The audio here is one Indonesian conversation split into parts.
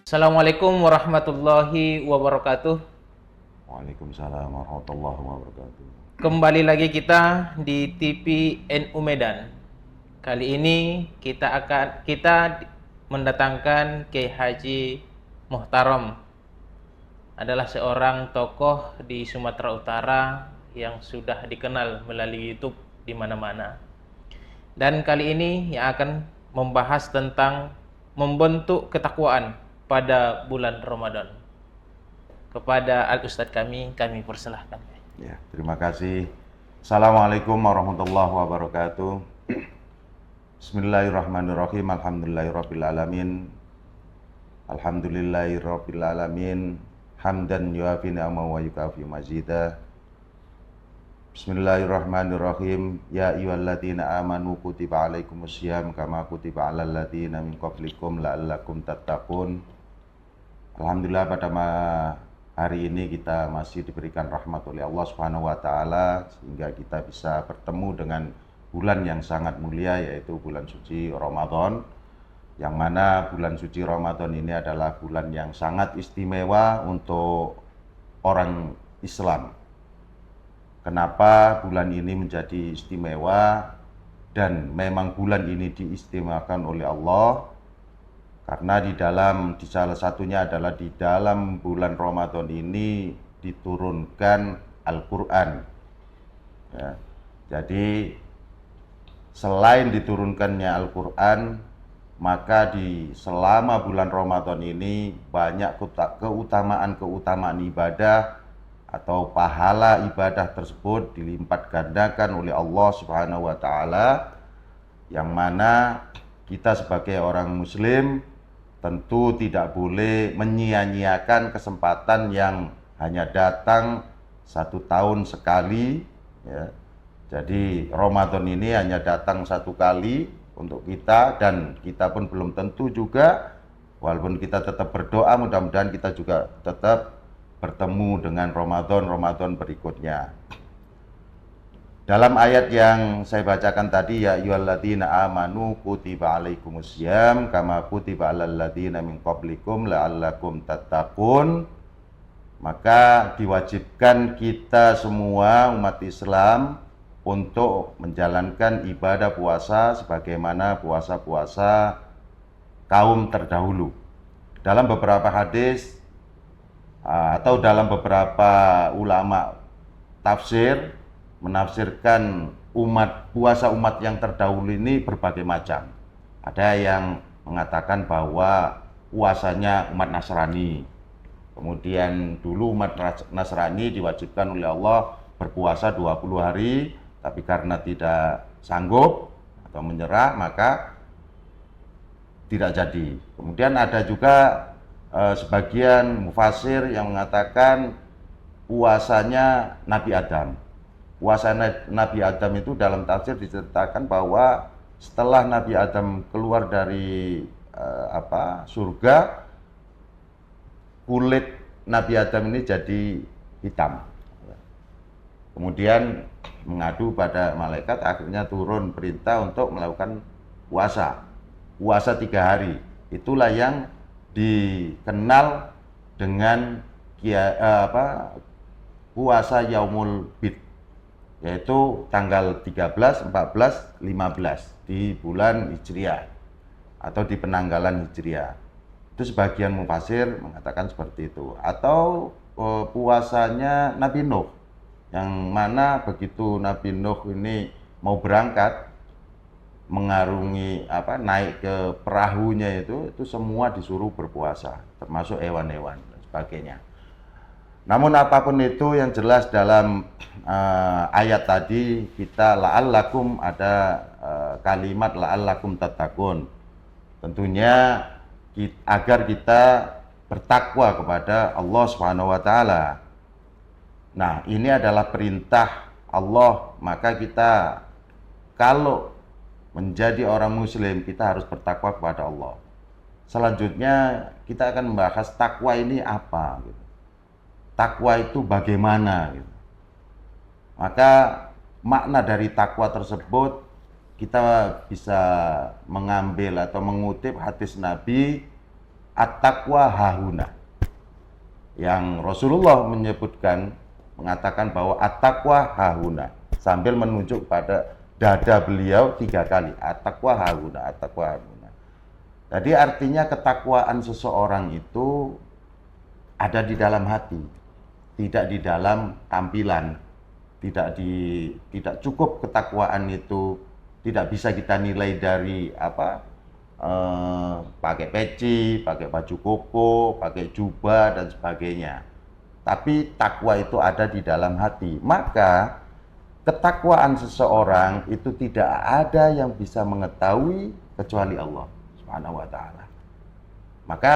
Assalamualaikum warahmatullahi wabarakatuh. Waalaikumsalam warahmatullahi wabarakatuh. Kembali lagi kita di TV NU Medan. Kali ini kita mendatangkan Kiai Haji Muhtarom. Adalah seorang tokoh di Sumatera Utara yang sudah dikenal melalui YouTube di mana-mana. Dan kali ini yang akan membahas tentang membentuk ketakwaan pada bulan Ramadan. Kepada Al-Ustadz kami persilahkan. Ya, terima kasih. Assalamualaikum warahmatullahi wabarakatuh. Bismillahirrahmanirrahim. Alhamdulillahirrabbilalamin. Alhamdulillahirrabbilalamin. Hamdan yuafi ni'amahu wa yukafi mazidah. Bismillahirrahmanirrahim. Ya ayyuhalladzina amanu kutiba alaikumussyam kama kutiba alal ladzina min qablikum la'allakum tattaqun. Alhamdulillah pada hari ini kita masih diberikan rahmat oleh Allah Subhanahu wa taala sehingga kita bisa bertemu dengan bulan yang sangat mulia, yaitu bulan suci Ramadan. Yang mana bulan suci Ramadan ini adalah bulan yang sangat istimewa untuk orang Islam. Kenapa bulan ini menjadi istimewa dan memang bulan ini diistimewakan oleh Allah? Karena di salah satunya adalah di dalam bulan Ramadan ini diturunkan Al-Quran. Ya. Jadi selain diturunkannya Al-Quran, maka di selama bulan Ramadan ini banyak keutamaan ibadah atau pahala ibadah tersebut dilipat gandakan oleh Allah Subhanahu wa taala, yang mana kita sebagai orang muslim tentu tidak boleh menyia-nyiakan kesempatan yang hanya datang satu tahun sekali, ya. Jadi Ramadan ini hanya datang satu kali untuk kita, dan kita pun belum tentu juga, walaupun kita tetap berdoa mudah-mudahan kita juga tetap bertemu dengan Ramadan berikutnya. Dalam ayat yang saya bacakan tadi, ya ayyuhalladzina amanu kutiba alaikumussyam kama kutiba alal ladzina min qablikum la'allakum tattaqun, maka diwajibkan kita semua umat Islam untuk menjalankan ibadah puasa sebagaimana puasa-puasa kaum terdahulu. Dalam beberapa hadis atau dalam beberapa ulama tafsir menafsirkan puasa umat yang terdahulu ini berbagai macam. Ada yang mengatakan bahwa puasanya umat Nasrani. Kemudian dulu umat Nasrani diwajibkan oleh Allah berpuasa 20 hari, tapi karena tidak sanggup atau menyerah maka tidak jadi. Kemudian ada juga sebagian mufasir yang mengatakan puasanya Nabi Adam. Puasa Nabi Adam itu dalam tafsir diceritakan bahwa setelah Nabi Adam keluar dari surga, kulit Nabi Adam ini jadi hitam. Kemudian mengadu pada malaikat, akhirnya turun perintah untuk melakukan puasa 3 hari. Itulah yang dikenal dengan puasa Yaumul Bid, yaitu tanggal 13, 14, 15 di bulan Hijriah atau di penanggalan Hijriah. Itu sebagian mufasir mengatakan seperti itu. Atau puasanya Nabi Nuh, yang mana begitu Nabi Nuh ini mau berangkat mengarungi naik ke perahunya itu semua disuruh berpuasa, termasuk hewan-hewan dan sebagainya. Namun apapun itu, yang jelas dalam ayat tadi kita la'allakum ada kalimat la'allakum tattaqun. Tentunya agar kita bertakwa kepada Allah Subhanahu wa taala. Nah, ini adalah perintah Allah, maka kita kalau menjadi orang muslim kita harus bertakwa kepada Allah. Selanjutnya kita akan membahas takwa ini apa gitu. Takwa itu bagaimana gitu. Maka makna dari takwa tersebut kita bisa mengambil atau mengutip hadis Nabi at-taqwa hahuna. Yang Rasulullah mengatakan bahwa at-taqwa hahuna sambil menunjuk pada dada beliau 3 kali, at-taqwa hahuna, at-taqwa hahuna. Jadi artinya ketakwaan seseorang itu ada di dalam hati, tidak di dalam tampilan. Tidak cukup ketakwaan itu, tidak bisa kita nilai dari pakai peci, pakai baju koko, pakai jubah dan sebagainya. Tapi takwa itu ada di dalam hati. Maka ketakwaan seseorang itu tidak ada yang bisa mengetahui kecuali Allah Subhanahu wa taala. Maka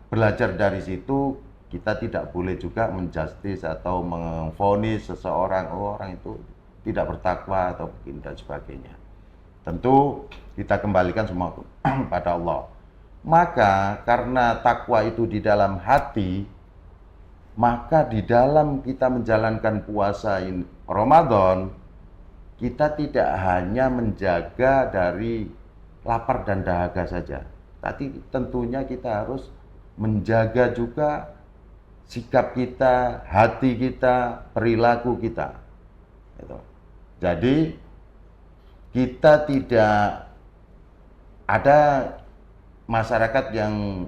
belajar dari situ, kita tidak boleh juga menjustis atau memvonis seseorang, orang itu tidak bertakwa atau begini dan sebagainya. Tentu kita kembalikan semua pada Allah. Maka karena takwa itu di dalam hati, maka di dalam kita menjalankan puasa ini Ramadan, kita tidak hanya menjaga dari lapar dan dahaga saja, tapi tentunya kita harus menjaga juga sikap kita, hati kita, perilaku kita. Jadi kita tidak ada masyarakat yang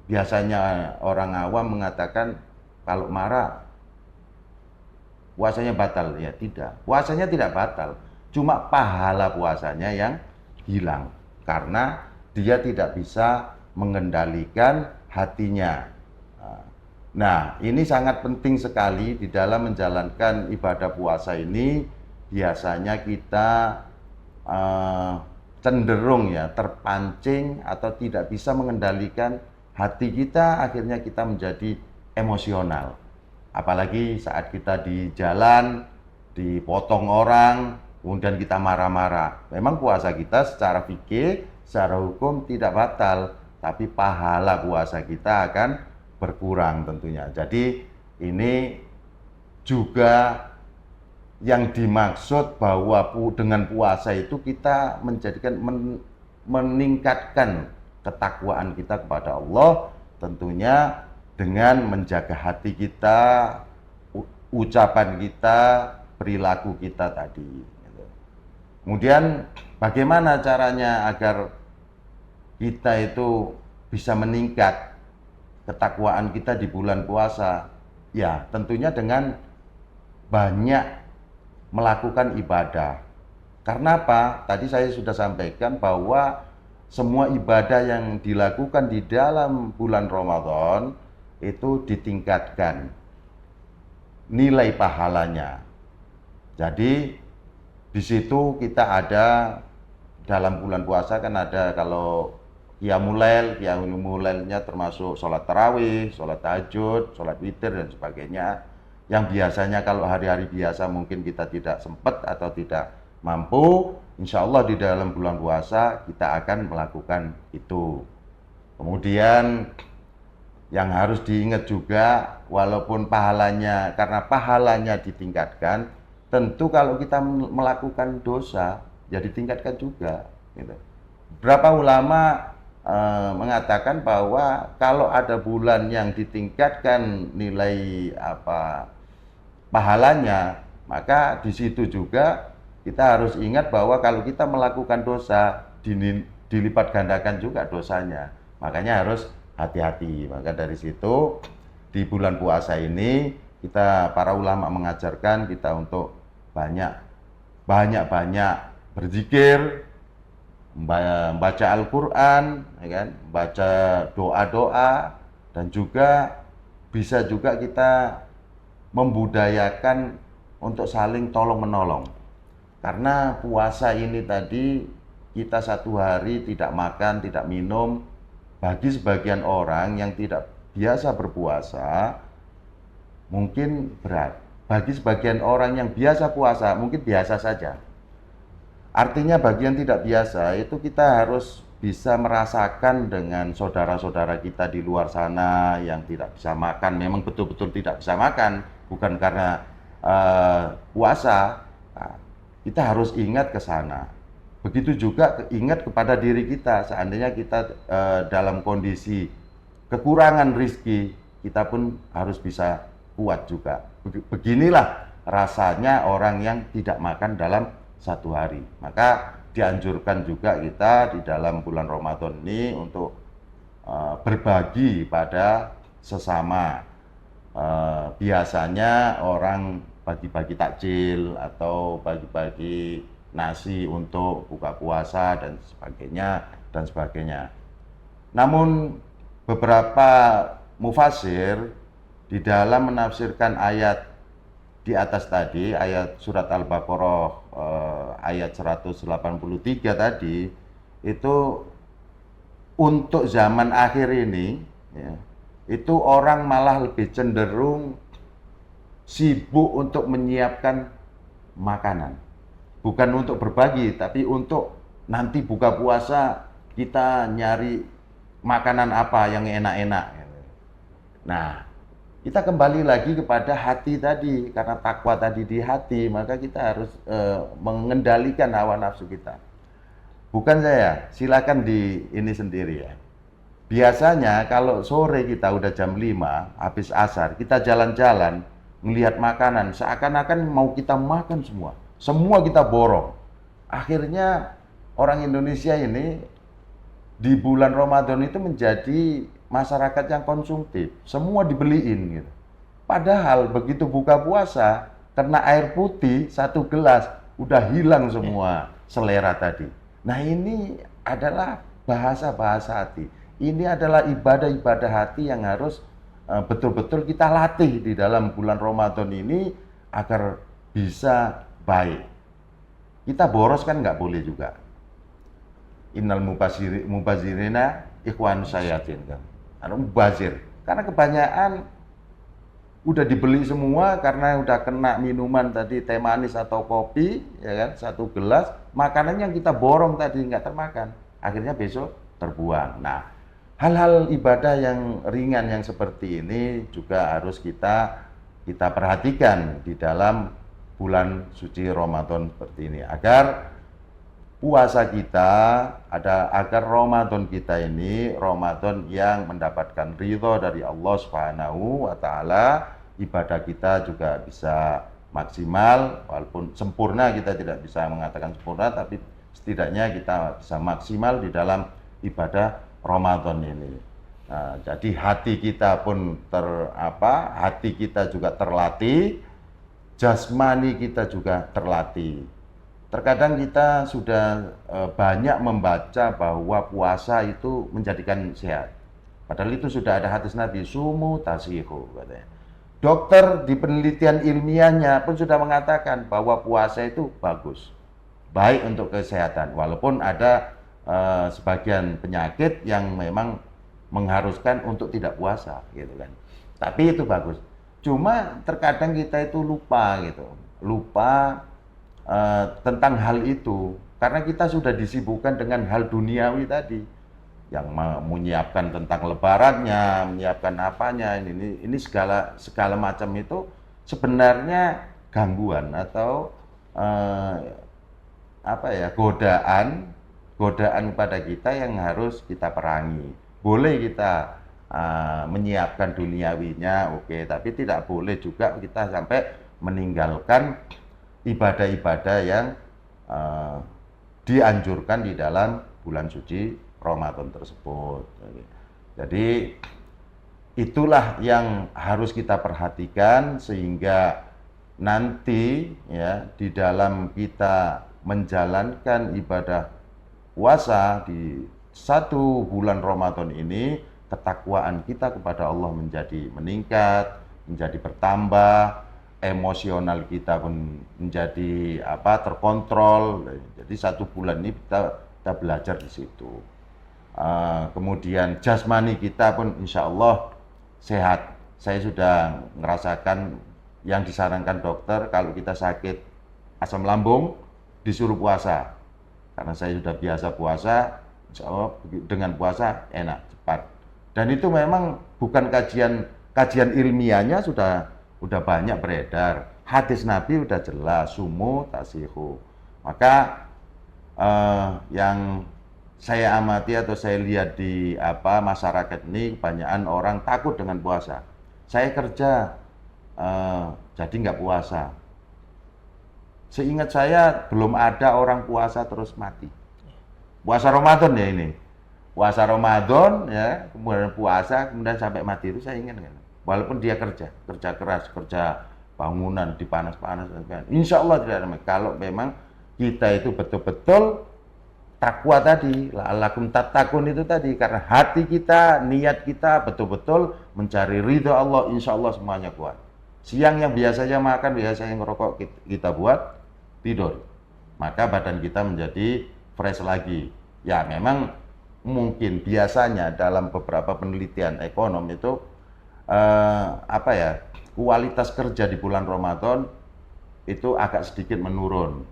biasanya orang awam mengatakan kalau marah puasanya batal. Ya tidak, puasanya tidak batal, cuma pahala puasanya yang hilang karena dia tidak bisa mengendalikan hatinya. Nah, ini sangat penting sekali di dalam menjalankan ibadah puasa ini. Biasanya kita cenderung ya terpancing atau tidak bisa mengendalikan hati kita, akhirnya kita menjadi emosional. Apalagi saat kita di jalan, dipotong orang, kemudian kita marah-marah. Memang puasa kita secara fikih, secara hukum tidak batal, tapi pahala puasa kita akan berkurang tentunya. Jadi ini juga yang dimaksud bahwa dengan puasa itu kita meningkatkan ketakwaan kita kepada Allah, tentunya dengan menjaga hati kita, ucapan kita, perilaku kita tadi. Kemudian bagaimana caranya agar kita itu bisa meningkat ketakwaan kita di bulan puasa? Ya, tentunya dengan banyak melakukan ibadah. Karena apa? Tadi saya sudah sampaikan bahwa semua ibadah yang dilakukan di dalam bulan Ramadan itu ditingkatkan nilai pahalanya. Jadi di situ kita ada dalam bulan puasa kan ada kalau qiyamul lailnya termasuk sholat tarawih, sholat tahajud, sholat witir dan sebagainya. Yang biasanya kalau hari-hari biasa mungkin kita tidak sempat atau tidak mampu, insya Allah di dalam bulan puasa kita akan melakukan itu. Kemudian yang harus diingat juga, walaupun pahalanya, karena pahalanya ditingkatkan, tentu kalau kita melakukan dosa, ya ditingkatkan juga. Gitu. Berapa ulama mengatakan bahwa kalau ada bulan yang ditingkatkan nilai pahalanya, maka di situ juga kita harus ingat bahwa kalau kita melakukan dosa dilipat gandakan juga dosanya. Makanya harus hati-hati. Maka dari situ di bulan puasa ini kita para ulama mengajarkan kita untuk banyak berzikir, membaca Al-Quran, ya kan? Baca doa-doa, dan juga bisa juga kita membudayakan untuk saling tolong-menolong. Karena puasa ini tadi kita satu hari tidak makan, tidak minum, bagi sebagian orang yang tidak biasa berpuasa mungkin berat. Bagi sebagian orang yang biasa puasa mungkin biasa saja. Artinya bagi yang tidak biasa itu kita harus bisa merasakan dengan saudara-saudara kita di luar sana yang tidak bisa makan, memang betul-betul tidak bisa makan, bukan karena puasa. Nah, kita harus ingat ke sana. Begitu juga ingat kepada diri kita, seandainya kita dalam kondisi kekurangan rizki, kita pun harus bisa kuat juga. Beginilah rasanya orang yang tidak makan dalam satu hari. Maka dianjurkan juga kita di dalam bulan Ramadan ini untuk berbagi pada sesama. Biasanya orang bagi-bagi takjil atau bagi-bagi nasi untuk buka puasa dan sebagainya. Namun beberapa mufasir di dalam menafsirkan ayat di atas tadi, ayat surat Al-Baqarah ayat 183 tadi, itu untuk zaman akhir ini ya, itu orang malah lebih cenderung sibuk untuk menyiapkan makanan. Bukan untuk berbagi, tapi untuk nanti buka puasa kita nyari makanan apa yang enak-enak. Nah, kita kembali lagi kepada hati tadi, karena takwa tadi di hati, maka kita harus mengendalikan hawa nafsu kita. Bukan saya, silakan di ini sendiri ya. Biasanya kalau sore kita udah jam 5, habis asar, kita jalan-jalan, melihat makanan, seakan-akan mau kita makan semua. Semua kita borong. Akhirnya orang Indonesia ini di bulan Ramadan itu menjadi masyarakat yang konsumtif. Semua dibeliin gitu. Padahal begitu buka puasa, kena air putih 1 gelas, udah hilang semua selera tadi. Nah ini adalah bahasa-bahasa hati. Ini adalah ibadah-ibadah hati yang harus betul-betul kita latih di dalam bulan Ramadan ini agar bisa baik. Kita boros kan nggak boleh juga. Innal mubazirina ikhwan sayatin kan. Mubazir. Karena kebanyakan udah dibeli semua karena udah kena minuman tadi teh manis atau kopi, ya kan, 1 gelas, makanan yang kita borong tadi nggak termakan. Akhirnya besok terbuang. Nah, hal-hal ibadah yang ringan yang seperti ini juga harus kita perhatikan di dalam bulan suci Ramadan seperti ini agar puasa kita agar Ramadan kita ini Ramadan yang mendapatkan ridho dari Allah Subhanahu wa taala, ibadah kita juga bisa maksimal, walaupun sempurna kita tidak bisa mengatakan sempurna, tapi setidaknya kita bisa maksimal di dalam ibadah Ramadan ini. Nah, jadi hati kita pun hati kita juga terlatih, jasmani kita juga terlatih. Terkadang kita sudah banyak membaca bahwa puasa itu menjadikan sehat. Padahal itu sudah ada hadis Nabi, sumu tasihu katanya. Dokter di penelitian ilmiahnya pun sudah mengatakan bahwa puasa itu bagus, baik untuk kesehatan. Walaupun ada sebagian penyakit yang memang mengharuskan untuk tidak puasa, gitu kan. Tapi itu bagus. Cuma terkadang kita itu lupa tentang hal itu karena kita sudah disibukkan dengan hal duniawi tadi, yang menyiapkan tentang lebarannya, menyiapkan apanya, ini segala macam itu sebenarnya gangguan atau godaan pada kita yang harus kita perangi. Boleh kita menyiapkan duniawinya, oke, tapi tidak boleh juga kita sampai meninggalkan ibadah-ibadah yang dianjurkan di dalam bulan suci Ramadan tersebut. Jadi itulah yang harus kita perhatikan sehingga nanti ya di dalam kita menjalankan ibadah puasa di 1 bulan Ramadan ini, ketakwaan kita kepada Allah menjadi meningkat, menjadi bertambah, emosional kita pun menjadi terkontrol. Jadi 1 bulan ini kita belajar di situ. Kemudian jasmani kita pun insya Allah sehat. Saya sudah merasakan yang disarankan dokter kalau kita sakit asam lambung disuruh puasa. Karena saya sudah biasa puasa, insya Allah dengan puasa enak, cepat. Dan itu memang bukan kajian ilmiahnya sudah banyak beredar. Hadis Nabi udah jelas, sumu tasihu. Maka yang saya amati atau saya lihat di masyarakat ini kebanyakan orang takut dengan puasa. Saya kerja jadi nggak puasa. Seingat saya belum ada orang puasa terus mati. Puasa Ramadan ya ini. Puasa Ramadan ya, kemudian puasa, kemudian sampai mati itu saya ingat kan. Walaupun dia kerja keras, kerja bangunan di panas-panas, insya Allah tidak ada. Kalau memang kita itu betul-betul takwa tadi, la'allakum tattaqun itu tadi, karena hati kita, niat kita betul-betul mencari ridho Allah, insya Allah semuanya kuat. Siang yang biasanya makan, biasanya ngerokok, kita buat tidur, maka badan kita menjadi fresh lagi. Ya memang mungkin biasanya dalam beberapa penelitian ekonom itu kualitas kerja di bulan Ramadan itu agak sedikit menurun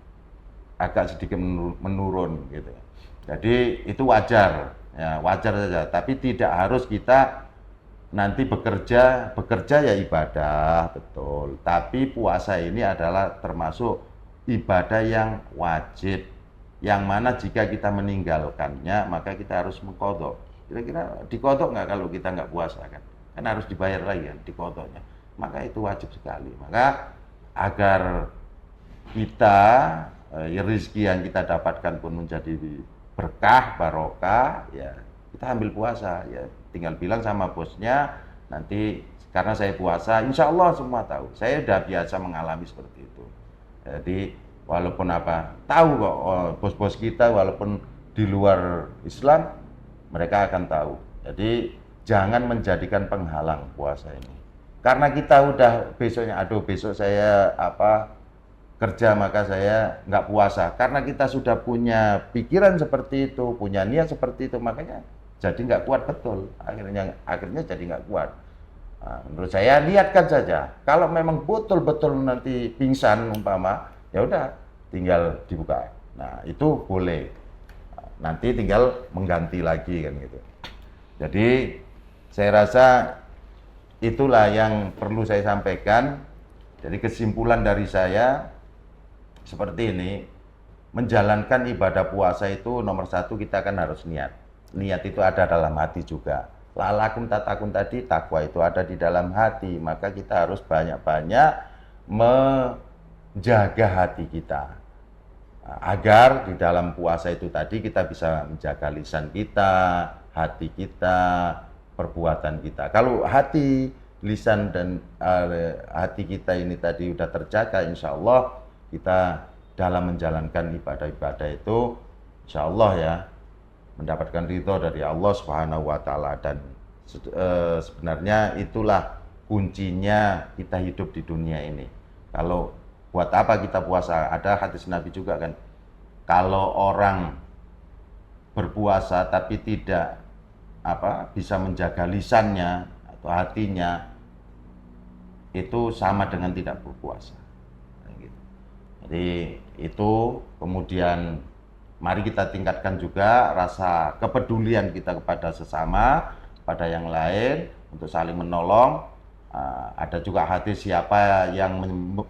gitu. Jadi itu wajar, ya wajar saja. Tapi tidak harus kita nanti bekerja ya ibadah, betul. Tapi puasa ini adalah termasuk ibadah yang wajib, yang mana jika kita meninggalkannya maka kita harus mengqadha. Kira-kira diqadha nggak kalau kita nggak puasa kan? Kan harus dibayar lagi kan diqadhanya. Maka itu wajib sekali. Maka agar kita rezeki yang kita dapatkan pun menjadi berkah, barokah, ya kita ambil puasa, ya tinggal bilang sama bosnya, nanti karena saya puasa, insya Allah semua tahu, saya udah biasa mengalami seperti itu. Jadi walaupun tahu kok bos-bos kita walaupun di luar Islam, mereka akan tahu. Jadi jangan menjadikan penghalang puasa ini. Karena kita udah besoknya, besok saya kerja maka saya nggak puasa, karena kita sudah punya pikiran seperti itu, punya niat seperti itu, makanya jadi nggak kuat betul, akhirnya jadi nggak kuat. Nah, menurut saya niatkan saja, kalau memang betul-betul nanti pingsan umpama, ya udah tinggal dibuka, nah itu boleh, nanti tinggal mengganti lagi kan gitu. Jadi saya rasa itulah yang perlu saya sampaikan. Jadi kesimpulan dari saya seperti ini, menjalankan ibadah puasa itu nomor satu kita kan harus niat. Niat itu ada dalam hati juga. La'allakum tattaqun tadi, takwa itu ada di dalam hati. Maka kita harus banyak-banyak menjaga hati kita. Agar di dalam puasa itu tadi kita bisa menjaga lisan kita, hati kita, perbuatan kita. Kalau hati, lisan dan hati kita ini tadi udah terjaga, insya Allah kita dalam menjalankan ibadah-ibadah itu insya Allah ya mendapatkan ridho dari Allah Subhanahu wa Ta'ala. Dan sebenarnya itulah kuncinya kita hidup di dunia ini. Kalau buat apa kita puasa? Ada hadis Nabi juga kan, kalau orang berpuasa tapi tidak bisa menjaga lisannya atau hatinya, itu sama dengan tidak berpuasa. Jadi itu, kemudian mari kita tingkatkan juga rasa kepedulian kita kepada sesama, pada yang lain, untuk saling menolong. Ada juga hadis, siapa yang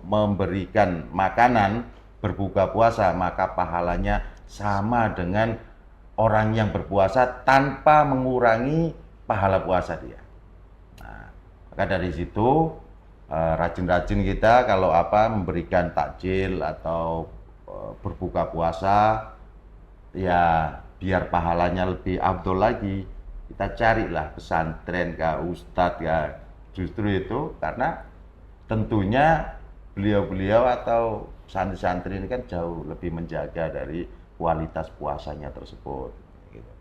memberikan makanan berbuka puasa, maka pahalanya sama dengan orang yang berpuasa tanpa mengurangi pahala puasa dia. Nah, maka dari situ rajin-rajin kita kalau memberikan takjil atau berbuka puasa, ya biar pahalanya lebih afdol lagi, kita carilah pesantren ustadz justru itu, karena tentunya beliau-beliau atau santri-santri ini kan jauh lebih menjaga dari kualitas puasanya tersebut gitu.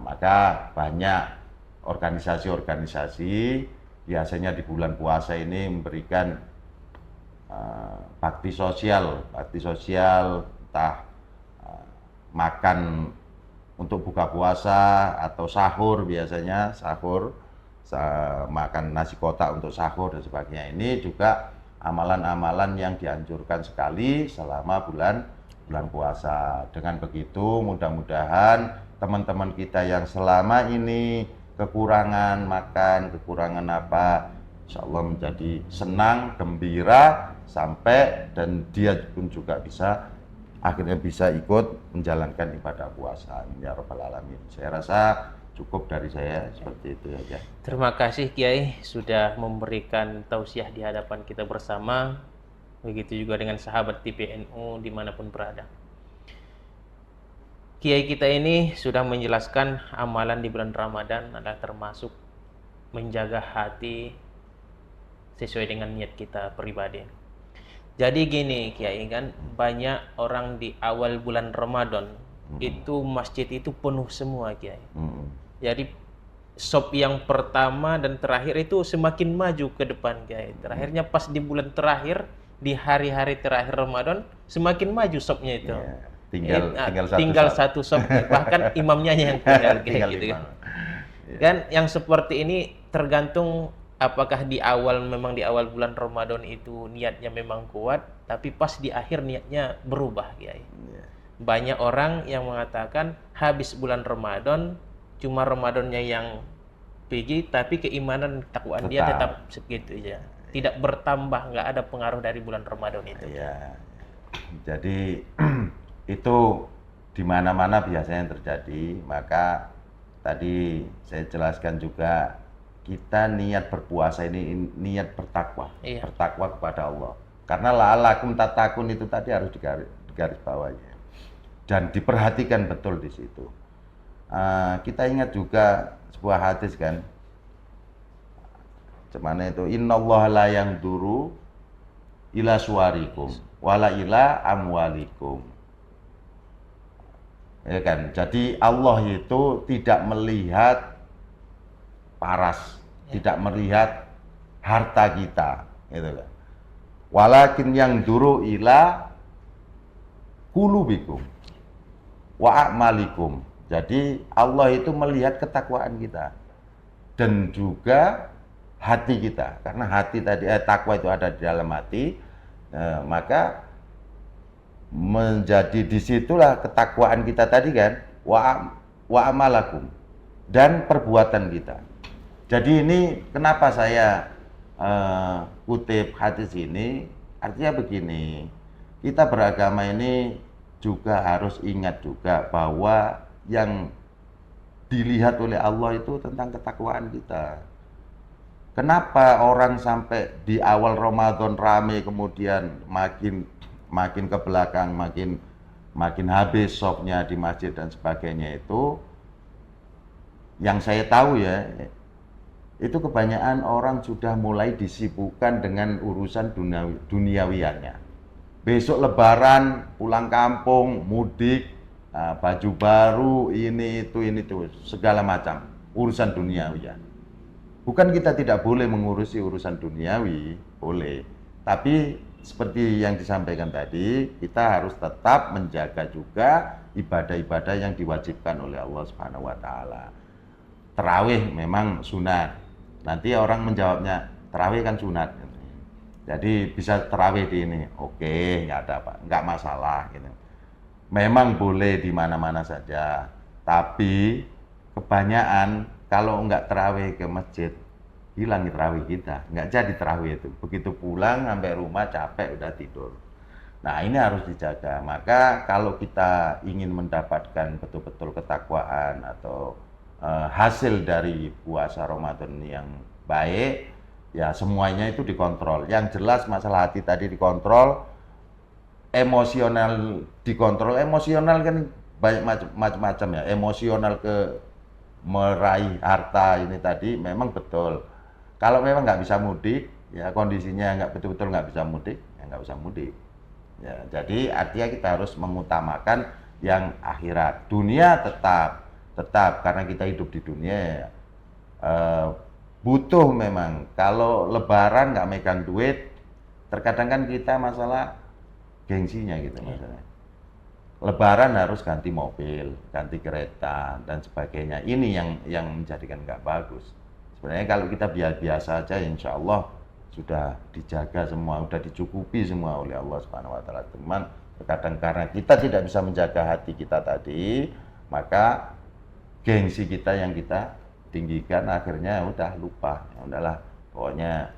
Maka banyak organisasi-organisasi biasanya di bulan puasa ini memberikan bakti sosial, entah makan untuk buka puasa atau sahur, biasanya makan nasi kotak untuk sahur dan sebagainya. Ini juga amalan-amalan yang dianjurkan sekali selama bulan puasa. Dengan begitu mudah-mudahan teman-teman kita yang selama ini kekurangan makan, kekurangan insya Allah menjadi senang, gembira, sampai dan dia pun juga bisa akhirnya bisa ikut menjalankan ibadah puasa. Ya Rabbal Alamin. Saya rasa cukup dari saya seperti itu aja. Terima kasih Kiai sudah memberikan tausiah di hadapan kita bersama. Begitu juga dengan sahabat TPNU dimanapun berada. Kiai kita ini sudah menjelaskan amalan di bulan Ramadan adalah termasuk menjaga hati sesuai dengan niat kita pribadi. Jadi gini Kiai, kan banyak orang di awal bulan Ramadan itu masjid itu penuh semua Kiai. Jadi sop yang pertama dan terakhir itu semakin maju ke depan Kiai. Terakhirnya pas di bulan terakhir, di hari-hari terakhir Ramadan semakin maju sopnya itu. Tinggal satu sop, bahkan imamnya yang tinggal tinggal gitu kan. imam. Kan yang seperti ini tergantung apakah memang di awal bulan Ramadan itu niatnya memang kuat, tapi pas di akhir niatnya berubah Kiai. Banyak orang yang mengatakan habis bulan Ramadan cuma Ramadannya yang pergi, tapi keimanan takwaan dia tetap segitu aja. Tidak bertambah, nggak ada pengaruh dari bulan Ramadan itu. Iya. Jadi itu di mana-mana biasanya terjadi. Maka tadi saya jelaskan juga, kita niat berpuasa ini niat bertakwa, bertakwa kepada Allah. Karena la'allakum tattaqun itu tadi harus digaris bawahnya dan diperhatikan betul di situ. Kita ingat juga sebuah hadis kan, cemana itu, innallaha la yanzuru ila suwarikum wala ila amwalikum. Ya kan? Jadi Allah itu tidak melihat paras, tidak melihat harta kita, gitu kan. Walakin yang duru ila qulubikum wa a'malikum. Jadi Allah itu melihat ketakwaan kita dan juga hati kita. Karena hati tadi, takwa itu ada di dalam hati, maka menjadi disitulah ketakwaan kita tadi kan, wa amalakum, dan perbuatan kita. Jadi ini kenapa saya kutip hadis ini, artinya begini, kita beragama ini juga harus ingat juga bahwa yang dilihat oleh Allah itu tentang ketakwaan kita. Kenapa orang sampai di awal Ramadan rame, kemudian makin ke belakang, makin habis sopnya di masjid dan sebagainya itu, yang saya tahu ya, itu kebanyakan orang sudah mulai disibukkan dengan urusan duniawiannya. Besok Lebaran, pulang kampung, mudik, baju baru, ini itu, segala macam urusan duniawi. Bukan kita tidak boleh mengurusi urusan duniawi, boleh. Tapi seperti yang disampaikan tadi, kita harus tetap menjaga juga ibadah-ibadah yang diwajibkan oleh Allah Subhanahu wa taala. Tarawih memang sunat. Nanti orang menjawabnya, tarawih kan sunat. Jadi bisa tarawih di ini. Oke, nggak ada apa, nggak masalah gitu. Memang boleh di mana-mana saja. Tapi kebanyakan kalau nggak tarawih ke masjid, hilang tarawih kita, nggak jadi tarawih itu. Begitu pulang sampai rumah capek udah tidur. Nah ini harus dijaga. Maka kalau kita ingin mendapatkan betul-betul ketakwaan atau hasil dari puasa Ramadan yang baik, ya semuanya itu dikontrol. Yang jelas masalah hati tadi dikontrol, emosional dikontrol. Emosional kan banyak macam-macam ya. Emosional ke meraih harta ini tadi memang betul. Kalau memang nggak bisa mudik, ya kondisinya nggak betul-betul nggak bisa mudik, ya nggak usah mudik. Ya, jadi artinya kita harus mengutamakan yang akhirat. Dunia tetap karena kita hidup di dunia. Butuh memang. Kalau Lebaran nggak megang duit, terkadang kan kita masalah gengsinya gitu masalahnya. Lebaran harus ganti mobil, ganti kereta dan sebagainya. Ini yang menjadikan nggak bagus. Sebenarnya kalau kita biasa aja, insya Allah sudah dijaga semua, sudah dicukupi semua oleh Allah Subhanahu Wa Taala. Cuman terkadang karena kita tidak bisa menjaga hati kita tadi, maka gengsi kita yang kita tinggikan akhirnya udah lupa. Ya udahlah, pokoknya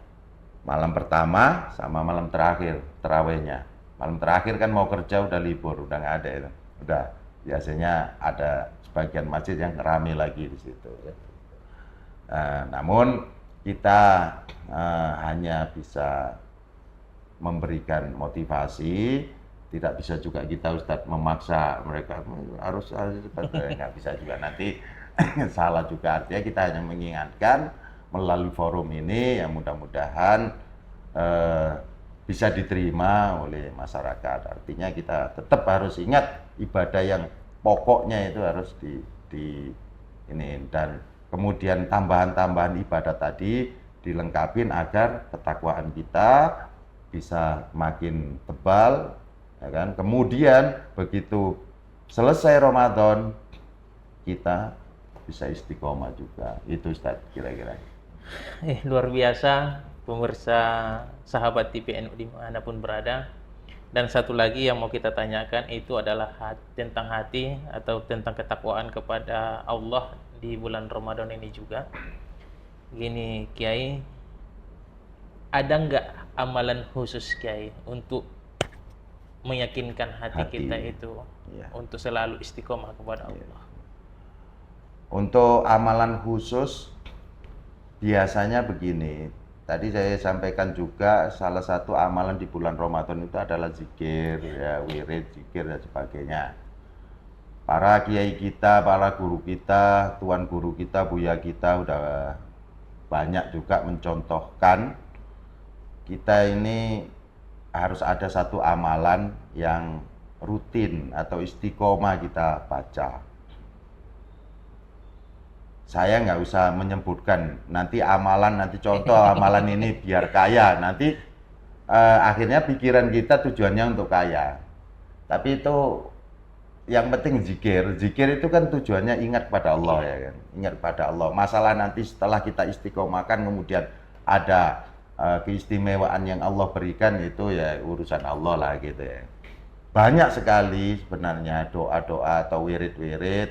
malam pertama sama malam terakhir tarawihnya Malam terakhir kan mau kerja udah libur, udah nggak ada itu. Udah biasanya ada sebagian masjid yang rame lagi di situ. Namun kita hanya bisa memberikan motivasi, tidak bisa juga kita Ustadz memaksa mereka harus nggak bisa juga nanti salah juga. Artinya kita hanya mengingatkan melalui forum ini yang mudah-mudahan bisa diterima oleh masyarakat. Artinya kita tetap harus ingat ibadah yang pokoknya itu harus di ini, dan kemudian tambahan-tambahan ibadah tadi dilengkapin agar ketakwaan kita bisa makin tebal, ya kan? Kemudian begitu selesai Ramadan kita bisa istiqomah juga. Itu Ustaz kira-kira. Luar biasa pemirsa sahabat TPNU dimanapun berada. Dan satu lagi yang mau kita tanyakan itu adalah tentang hati atau tentang ketakwaan kepada Allah di bulan Ramadan ini juga. Gini Kiai, ada nggak amalan khusus Kiai untuk meyakinkan hati kita itu untuk selalu istiqomah kepada Allah? Untuk amalan khusus biasanya begini. Tadi saya sampaikan juga salah satu amalan di bulan Ramadan itu adalah zikir, ya, wirid, zikir dan sebagainya. Para kiai kita, para guru kita, tuan guru kita, buya kita udah banyak juga mencontohkan kita ini harus ada satu amalan yang rutin atau istiqomah kita baca. Saya nggak usah menyebutkan nanti amalan, nanti contoh amalan ini biar kaya, nanti akhirnya pikiran kita tujuannya untuk kaya. Tapi itu yang penting zikir. Zikir itu kan tujuannya ingat pada Allah, ya kan, ingat pada Allah. Masalah nanti setelah kita istiqomahkan kemudian ada keistimewaan yang Allah berikan, itu ya urusan Allah lah gitu ya. Banyak sekali sebenarnya doa-doa atau wirid-wirid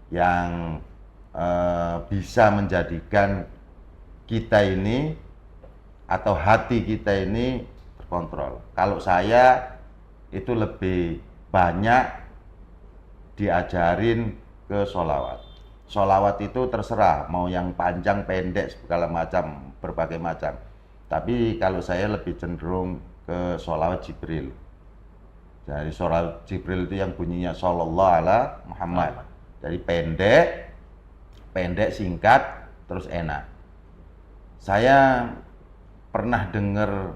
yang bisa menjadikan kita ini atau hati kita ini terkontrol. Kalau saya itu lebih banyak diajarin ke sholawat. Sholawat itu terserah mau yang panjang pendek segala macam, berbagai macam. Tapi kalau saya lebih cenderung ke sholawat Jibril. Jadi sholawat Jibril itu yang bunyinya Sallallahu ala Muhammad. Jadi pendek, singkat, terus enak. Saya pernah dengar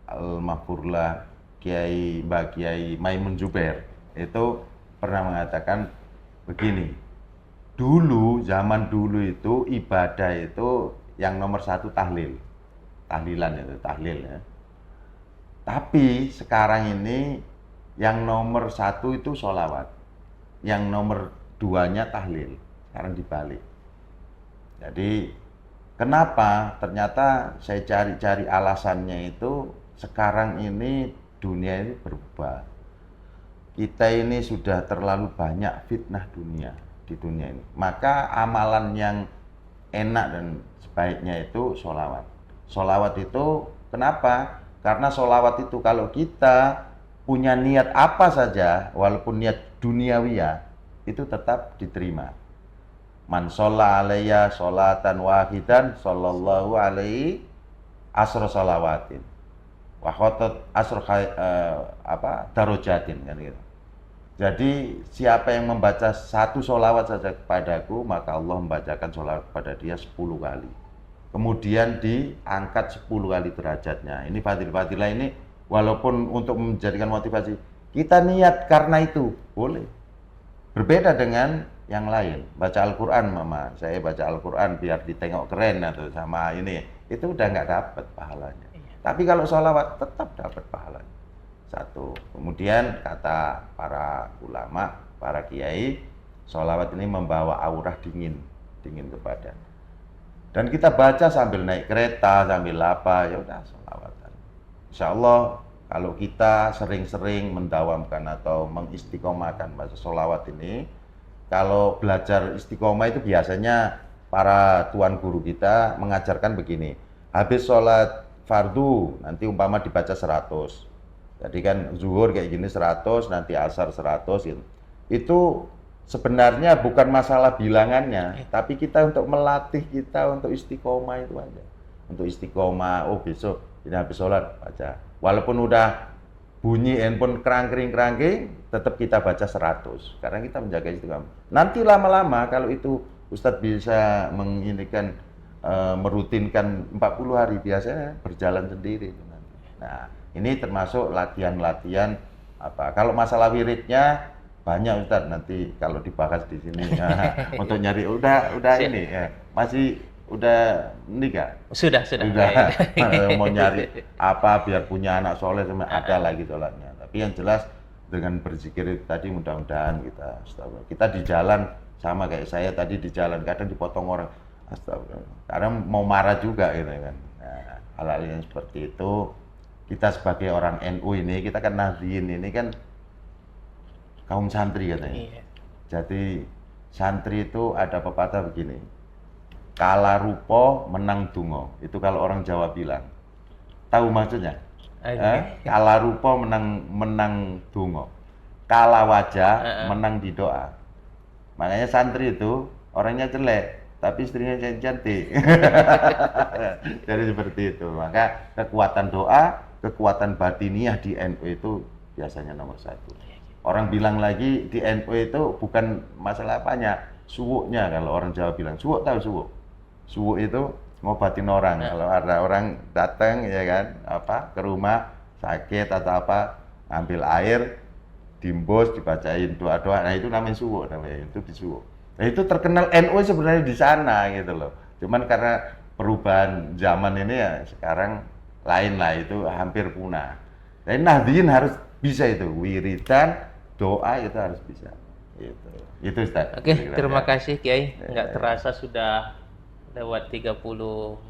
Al-Mahfurlah Mbak Kiai Maimun Zubair itu pernah mengatakan begini, zaman dulu itu ibadah itu yang nomor satu tahlilan itu, tahlil ya. Tapi sekarang ini yang nomor satu itu sholawat, yang nomor duanya tahlil. Sekarang dibalik. Jadi kenapa? Ternyata saya cari-cari alasannya itu sekarang ini dunia ini berubah. Kita ini sudah terlalu banyak fitnah di dunia ini. Maka amalan yang enak dan sebaiknya itu sholawat. Sholawat itu kenapa? Karena sholawat itu kalau kita punya niat apa saja, walaupun niat duniawiyah, itu tetap diterima. Man sholla alayya sholatan wahidan sallallahu alaihi asra sholawatin wa khotot asra darojatin kan gitu. Jadi siapa yang membaca satu sholawat saja kepadaku, maka Allah membacakan sholawat kepada dia 10 kali. Kemudian diangkat 10 kali derajatnya. Ini fadilah ini walaupun untuk menjadikan motivasi, kita niat karena itu boleh. Berbeda dengan yang lain. Baca Al-Quran, Mama, saya baca Al-Quran biar ditengok keren atau sama ini, itu udah nggak dapat pahalanya. Tapi kalau sholawat tetap dapat pahalanya. Satu. Kemudian kata para ulama, para kiai, sholawat ini membawa aurah dingin ke badan. Dan kita baca sambil naik kereta, sambil apa, ya udah sholawatan. Insya Allah kalau kita sering-sering mendawamkan atau mengistiqomahkan baca sholawat ini, kalau belajar istiqomah itu biasanya para tuan guru kita mengajarkan begini, habis sholat fardu, nanti umpama dibaca 100. Jadi kan zuhur kayak gini 100, nanti asar 100 gitu. Itu sebenarnya bukan masalah bilangannya, tapi kita untuk melatih kita untuk istiqomah itu aja. Untuk istiqomah, oh besok ini habis sholat baca. Walaupun udah bunyi handphone kerangkering, tetap kita baca 100. Karena kita menjaga istiqomah. Nanti lama-lama kalau itu Ustadz bisa menginikan merutinkan 40 hari, biasanya berjalan sendiri itu nanti. Nah, ini termasuk latihan-latihan apa. Kalau masalah wiridnya banyak Ustadz, nanti kalau dibahas di sini ya, untuk nyari udah ini ya. Masih udah nikah? Sudah. Mau nyari apa biar punya anak soleh, ada lagi sholatnya. Tapi yang jelas dengan berzikir itu tadi, mudah-mudahan kita di jalan sama kayak saya tadi di jalan, kadang dipotong orang, astagfirullah, karena mau marah juga gitu kan. Nah, hal-hal yang seperti itu, kita sebagai orang NU ini, kita kan Nahdliyin ini kan kaum santri katanya. Iya. Jadi santri itu ada pepatah begini, kala rupo menang dungo. Itu kalau orang Jawa bilang. Tahu maksudnya? Kala rupo menang dungo. Kala wajah menang di doa. Makanya santri itu orangnya jelek, tapi istrinya cantik. Jadi seperti itu. Maka kekuatan doa, kekuatan batiniah di NU itu biasanya nomor 1. Orang bilang lagi di NU itu bukan masalah apanya, suwuknya. Kalau orang Jawa bilang suwuk, tahu suwuk? Suwuk itu ngobatin orang. Kalau ada orang datang ya kan, ke rumah sakit atau apa, ambil air, dimbus, dibacain doa-doa. Nah itu namanya suwuk, namanya itu disuwuk. Nah itu terkenal NU sebenarnya di sana gitu loh. Cuman karena perubahan zaman ini ya sekarang lain lah, itu hampir punah. Tapi Nahdliyin harus bisa itu, wiridan, doa itu harus bisa. Itu Ustaz. Oke, terima kasih Kiai. Nggak terasa sudah lewat 30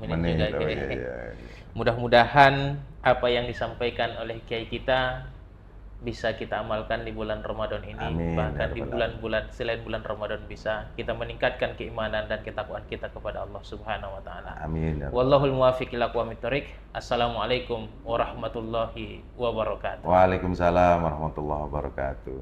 menit juga Kiai. Iya. Mudah-mudahan apa yang disampaikan oleh Kiai kita bisa kita amalkan di bulan Ramadan ini. Amin, Bahkan ya di bulan-bulan selain bulan Ramadan bisa kita meningkatkan keimanan dan ketakwaan kita kepada Allah Subhanahu wa taala. Amin. Wallahul muwaffiq ila aqwamit thoriq. Assalamualaikum warahmatullahi wabarakatuh. Waalaikumsalam warahmatullahi wabarakatuh.